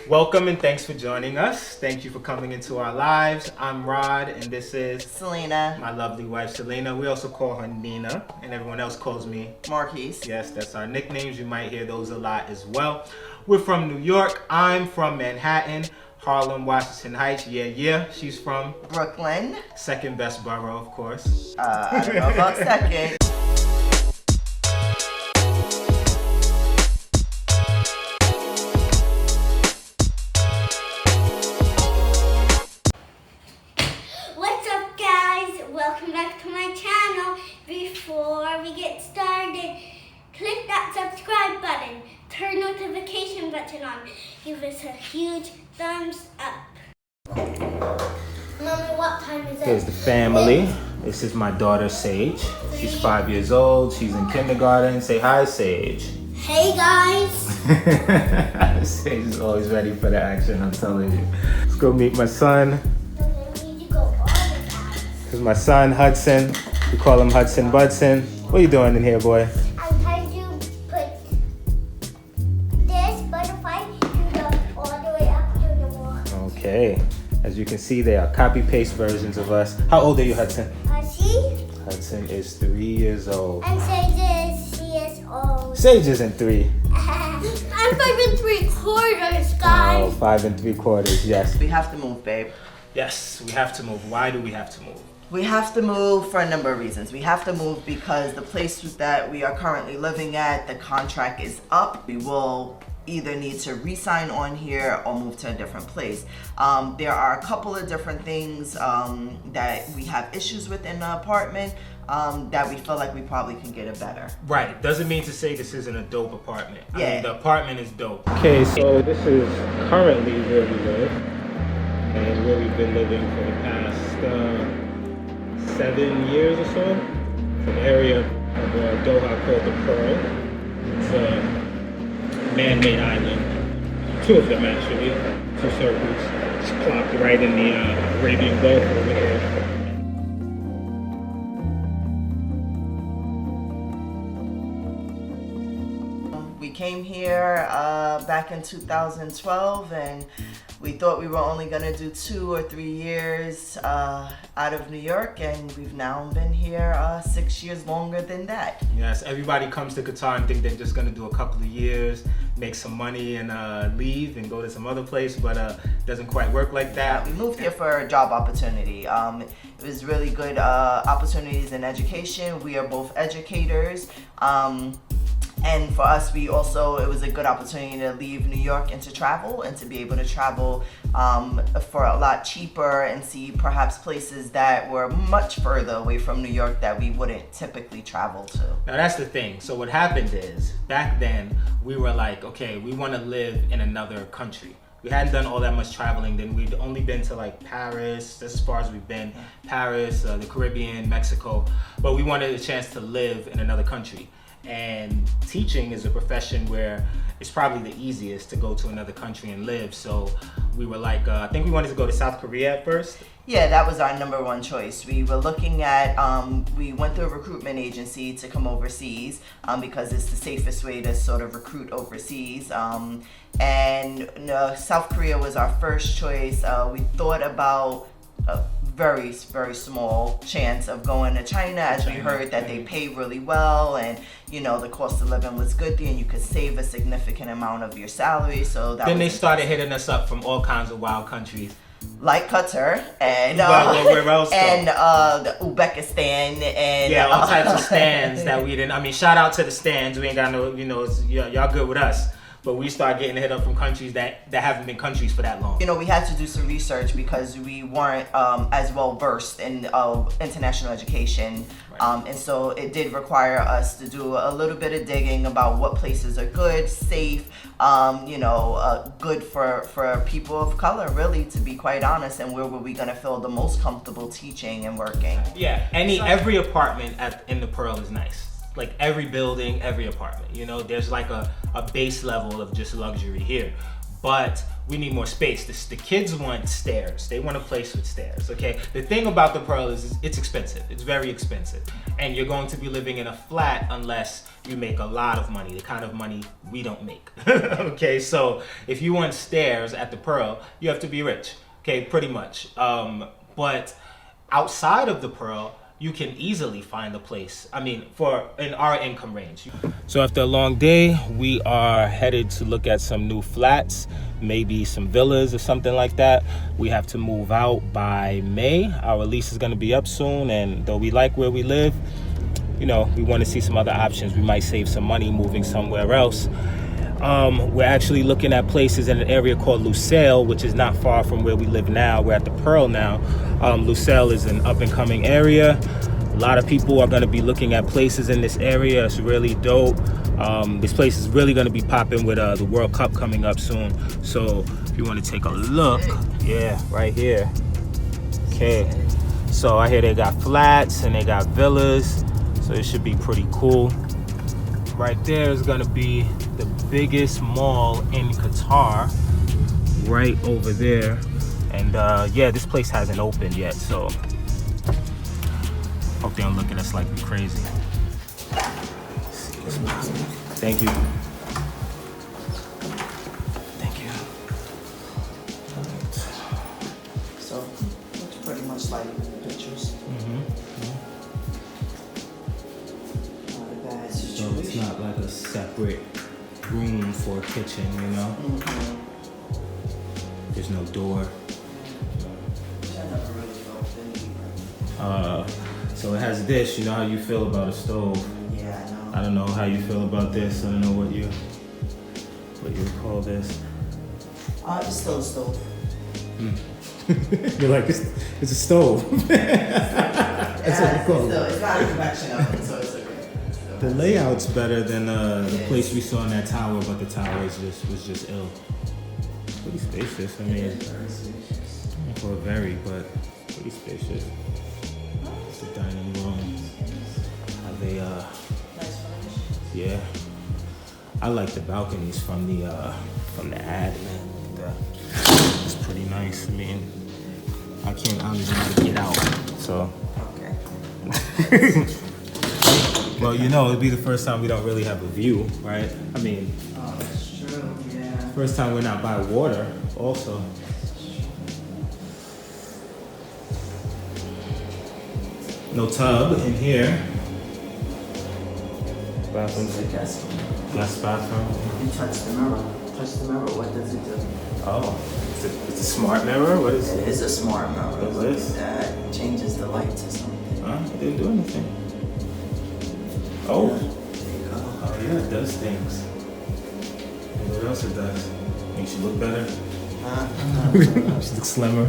Welcome and thanks for joining us. Thank you for coming into our lives. I'm Rod and this is Selena. My lovely wife Selena. We also call her Nina and everyone else calls me Marquise. Yes, that's our nicknames. You might hear those a lot as well. We're from New York. I'm from Manhattan, Harlem, Washington Heights. Yeah. She's from Brooklyn. Second best borough, of course. I don't know about second. What's up, guys? Welcome back to my channel. Before we get started, click that subscribe button, turn notification button on, give us a huge thumbs up. Mommy, what time is it? Here's the family. This is my daughter Sage. She's 5 years old. She's in kindergarten. Say hi, Sage. Hey, guys. Sage is always ready for the action, I'm telling you. Let's go meet my son. We need to go all the time. This is my son, Hudson. We call him Hudson Budson. What are you doing in here, boy? I'm trying to put this butterfly all the way up to the wall. Okay. As you can see, they are copy-paste versions of us. How old are you, Hudson? See? Hudson is 3 years old. And Sage is old. Sage isn't 3. I'm 5 3/4, guys. Oh, 5 3/4, yes. We have to move, babe. Yes, we have to move. Why do we have to move? We have to move for a number of reasons. We have to move because the place that we are currently living at, the contract is up. We will either need to re-sign on here or move to a different place. There are a couple of different things that we have issues with in the apartment that we feel like we probably can get it better. Right. Doesn't mean to say this isn't a dope apartment. I Yeah. mean, the apartment is dope. Okay, so this is currently where we live and where we've been living for the past 7 years or so. It's an area of Doha called the Pearl. It's a man-made island. 2 of them actually, 2 circles. It's plopped right in the Arabian Gulf over here. We came here back in 2012 and we thought we were only gonna do 2 or 3 years out of New York, and we've now been here 6 years longer than that. Yes, everybody comes to Qatar and think they're just gonna do a couple of years, make some money and leave and go to some other place, but it doesn't quite work like that. We moved here for a job opportunity. It was really good opportunities in education. We are both educators. And for us, it was a good opportunity to leave New York and to travel and to be able to travel for a lot cheaper and see perhaps places that were much further away from New York that we wouldn't typically travel to. Now that's the thing. So what happened is, back then, we were like, okay, we wanna live in another country. We hadn't done all that much traveling. Then we'd only been to like Paris, that's as far as we've been. Paris, the Caribbean, Mexico. But we wanted a chance to live in another country. And teaching is a profession where it's probably the easiest to go to another country and live. So we were like, I think we wanted to go to South Korea at first. Yeah, that was our number one choice. We were looking at, we went through a recruitment agency to come overseas because it's the safest way to sort of recruit overseas. And South Korea was our first choice. We thought about very, very small chance of going to China, as we heard that they pay really well and the cost of living was good there and you could save a significant amount of your salary. So that then they started hitting us up from all kinds of wild countries. Like Qatar and where else though? and the Uzbekistan and all types of stands that we didn't. I mean, shout out to the stands. We ain't got no, y'all good with us. But we start getting hit up from countries that haven't been countries for that long. We had to do some research because we weren't as well versed in international education. Right. And so it did require us to do a little bit of digging about what places are good, safe, good for people of color, really, to be quite honest, and where were we gonna feel the most comfortable teaching and working. Yeah, every apartment in the Pearl is nice. Like every building, every apartment, there's like a base level of just luxury here. but we need more space. The kids want stairs. They want a place with stairs, okay? The thing about the Pearl is it's expensive. It's very expensive. And you're going to be living in a flat unless you make a lot of money, the kind of money we don't make, okay? So if you want stairs at the Pearl, you have to be rich, okay, pretty much. But outside of the Pearl, you can easily find a place, in our income range. So after a long day, we are headed to look at some new flats, maybe some villas or something like that. We have to move out by May. Our lease is gonna be up soon, and though we like where we live, we want to see some other options. We might save some money moving somewhere else. We're actually looking at places in an area called Lusail, which is not far from where we live now. We're at the Pearl now. Lusail is an up-and-coming area. A lot of people are going to be looking at places in this area. It's really dope. This place is really going to be popping with the World Cup coming up soon. So if you want to take a look, yeah, right here. Okay. So I hear they got flats and they got villas. So it should be pretty cool. Right there is going to be the biggest mall in Qatar, right over there. And yeah, this place hasn't opened yet, so hope they don't look at us like we're crazy. Thank you. Thank you. So looks pretty much like pictures. Not a bad So situation. it's not like a separate room for a kitchen, There's no door. I never really felt any. So it has this. You know how you feel about a stove. Yeah, I know. I don't know how you feel about this. I don't know what you would call this. It's still a stove. You're like, it's a stove. That's what you call it. It's not a convection oven, so it's okay. The layout's better than the place we saw in that tower, but the tower was just ill. Pretty spacious. I mean, well, very, but pretty spacious. It's the dining room. How they Nice finish. yeah. I like the balconies from the ad, man. It's pretty nice. I mean, I don't even have to get out, so. Okay. Well, it'd be the first time we don't really have a view, right? I mean, Oh, that's true. Yeah. first time we're not by water, also. No tub in here. Bathroom's I guess guest bathroom. you touch the mirror. Touch the mirror. What does it do? Oh, it's a smart mirror. What is It it? is a smart mirror. What's this? That changes the light to something. Huh? It didn't do anything. Oh. There you go. Oh yeah, it does things. What else it does? Makes you look better. She looks slimmer.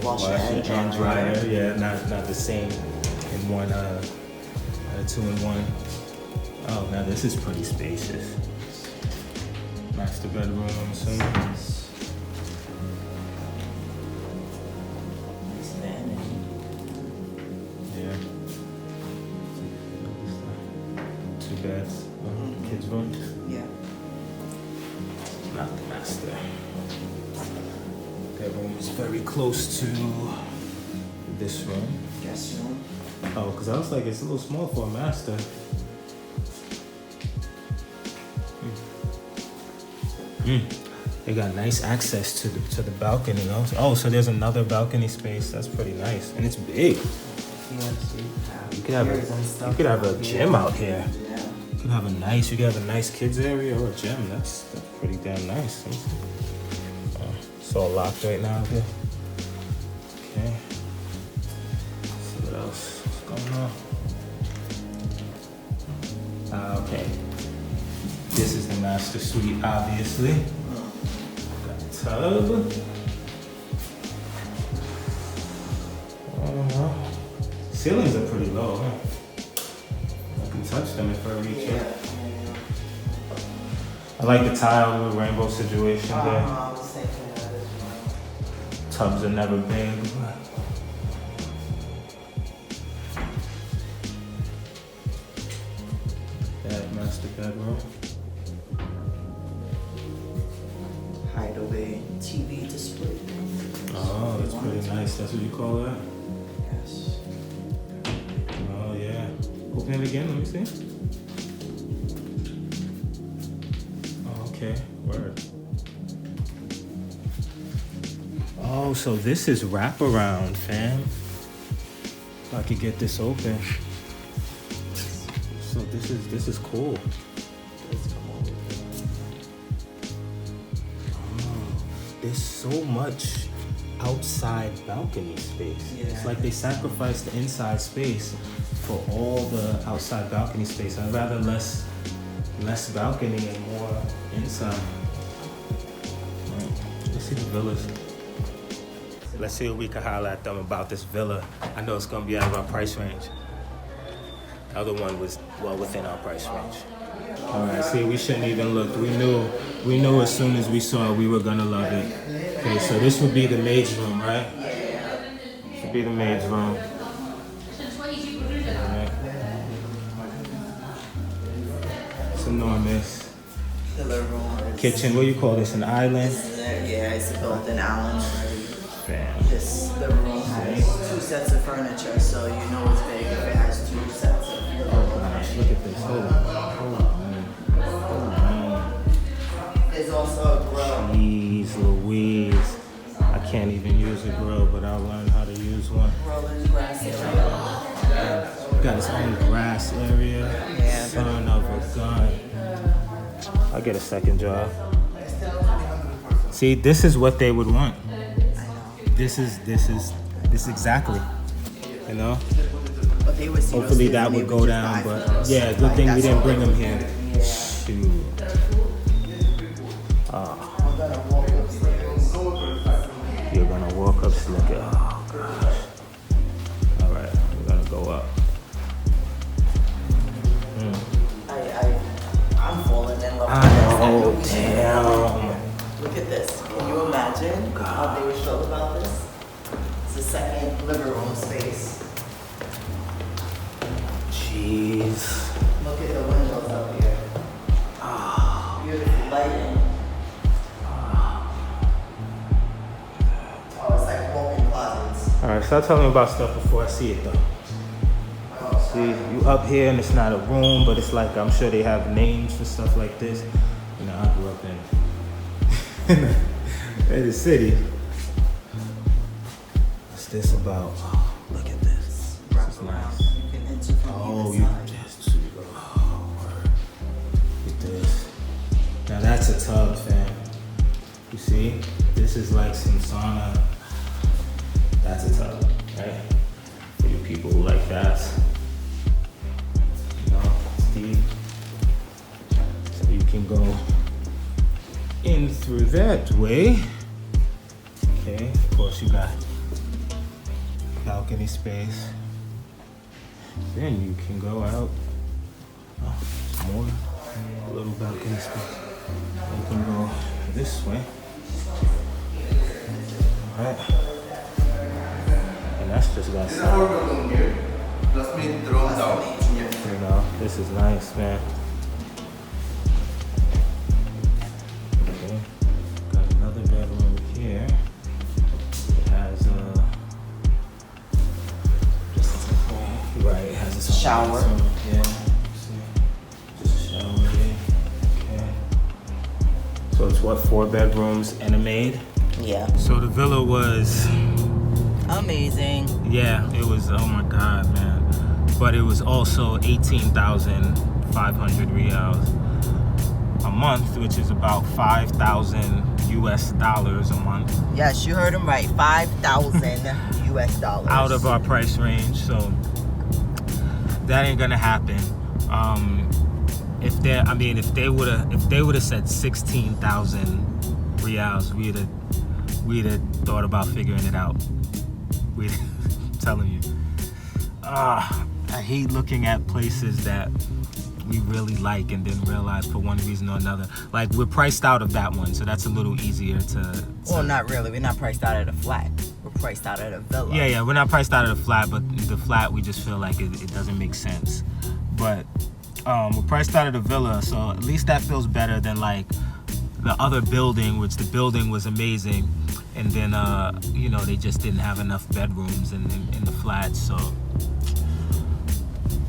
Washer and and dryer. dryer. Yeah, not the same in one, 2-in-1. Oh, now this is pretty spacious. Master bedroom, I'm assuming. Nice vanity. Yeah. 2 beds. Kids room. Yeah. Not the master. Bedroom is very close to this room. Guest room. Oh, because I was like, it's a little small for a master. They got nice access to the balcony. Oh, so there's another balcony space. That's pretty nice, and it's big. You could have a gym out here. Yeah. You could have a nice kids area or a gym. That's pretty damn nice. It's all locked right now. Okay. See what else is going on. Okay. This is the master suite, obviously. Got a tub. Ceilings are pretty low, huh? I can touch them if I reach it. I like the tile, little rainbow situation there. I was thinking that as well. Tubs are never big. That master bedroom. TV display. Oh, that's pretty nice. That's what you call that? Yes. Oh, yeah. Open it again. Let me see. Oh, okay. Word. Oh, so this is wraparound, fam. If I could get this open. So this is cool. Oh, there's so much outside balcony space. Yeah. It's like they sacrificed the inside space for all the outside balcony space. I'd rather less balcony and more inside. Let's see the villas. Let's see what we can holler at them about this villa. I know it's gonna be out of our price range. The other one was well within our price range. All right, see, we shouldn't even look. We knew as soon as we saw it, we were gonna love it. Okay, so this would be the maid's room, right? This would be the maid's room. All right. It's enormous. The living room. Kitchen, what do you call this, an island? Yeah, it's a built-in island already. Bam. This living room has 2 sets of furniture, so you know it's big if it has 2 sets of living room. Oh gosh, look at this. Hold on. There's also a grill. Jeez Louise. I can't even use a grill, but I'll learn how to use one. Grill and grass area. Got his own grass area. Yeah. Son of a gun. I'll get a second job. See, this is what they would want. This is exactly, you know. But they would see Hopefully those that kids and would they go just down, buy but those. yeah, good Like, thing we that's didn't all bring they them do. here. Yeah. Shoot. You're gonna walk up, look at. Oh gosh. All right, we're gonna go up. I'm falling in love with I know, this. damn. Look at this. Can you imagine how they would feel about this? It's a second living room space. Jeez. Look at the windows up here. Beautiful lighting. Oh, it's like walk-in closets. All right, start telling me about stuff before I see it though. See, you up here and it's not a room, but it's like I'm sure they have names for stuff like this. You know, I grew up in the city. What's this about? Oh, look at this. This is nice. You can enter from Oh, either you side. just oh, word. Look at this. Now that's a tub, fam. You see? This is like some sauna. That's a tub, right? For you people who like that. You know, Steve. So you can go in through that way. Okay, of course you got balcony space. Then you can go out. Oh, there's more. A little balcony space. You can go this way. Alright. And that's just got some. You know, this is nice, man. Okay. Got another bedroom here. It has right, it has its own Shower. bathroom. Yeah. See? Just a shower there. Okay. So it's what, 4 bedrooms and a maid? Yeah. So the villa was, Amazing. yeah, it was, oh my God, man. But it was also 18,500 reals a month, which is about 5,000 US dollars a month. Yes, you heard him right. 5,000 US dollars. Out of our price range, so that ain't gonna happen. If they would have said 16,000 reals, we'd have thought about figuring it out. I'm telling you. I hate looking at places that we really like and then realize for one reason or another. Like, we're priced out of that one, so that's a little easier to Well, not really. We're not priced out at a flat. We're priced out at a villa. Yeah, we're not priced out of the flat, but the flat, we just feel like it doesn't make sense. But we're priced out of the villa, so at least that feels better than like the other building, which the building was amazing, and then they just didn't have enough bedrooms in the flats. So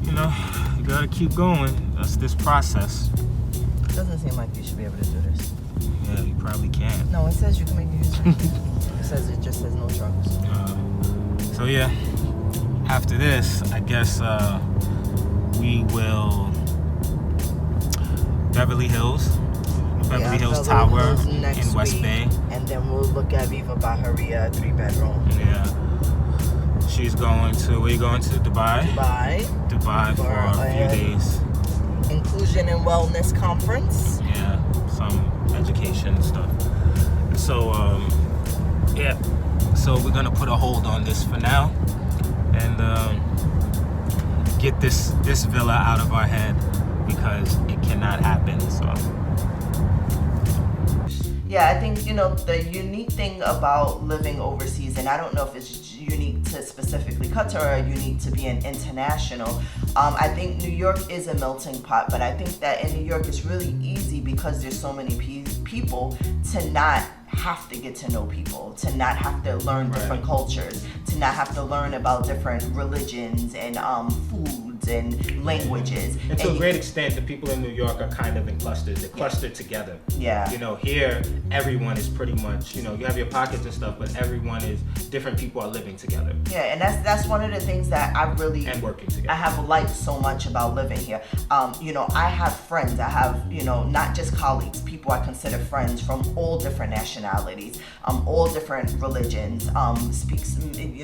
you gotta keep going. That's this process. Doesn't seem like you should be able to do this. Yeah, you probably can. No, it says you can make music. It just says no trucks. So yeah, after this, I guess we will Beverly Hills Tower in West Bay, and then we'll look at Viva Bahia 3-bedroom. Yeah, she's going to. Where you going to? Dubai for a few days. Inclusion and Wellness Conference. Yeah, some education and stuff. So so we're gonna put a hold on this for now and get this villa out of our head, because it cannot happen. So yeah, I think the unique thing about living overseas, and I don't know if it's unique to specifically Qatar or unique to being international. I think New York is a melting pot, but I think that in New York it's really easy because there's so many people to not have to get to know people, to not have to learn different cultures, to not have to learn about different religions and foods and languages. And to a great extent, the people in New York are kind of in clusters. They're clustered together. Yeah. Here, everyone is pretty much, you have your pockets and stuff, but everyone is, different people are living together. Yeah, and that's one of the things that I really... And working together. I have liked so much about living here. I have friends. I have, not just colleagues, people I consider friends from all different nationalities, all different religions,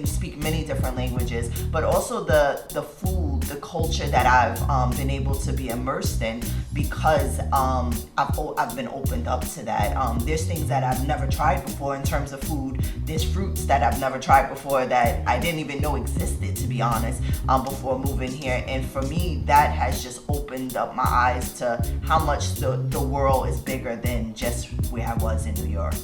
speak many different languages, but also the food, the culture that I've been able to be immersed in, because I've been opened up to that. There's things that I've never tried before in terms of food. There's fruits that I've never tried before that I didn't even know existed, to be honest, before moving here. And for me, that has just opened up my eyes to how much the world is bigger than just where I was in New York.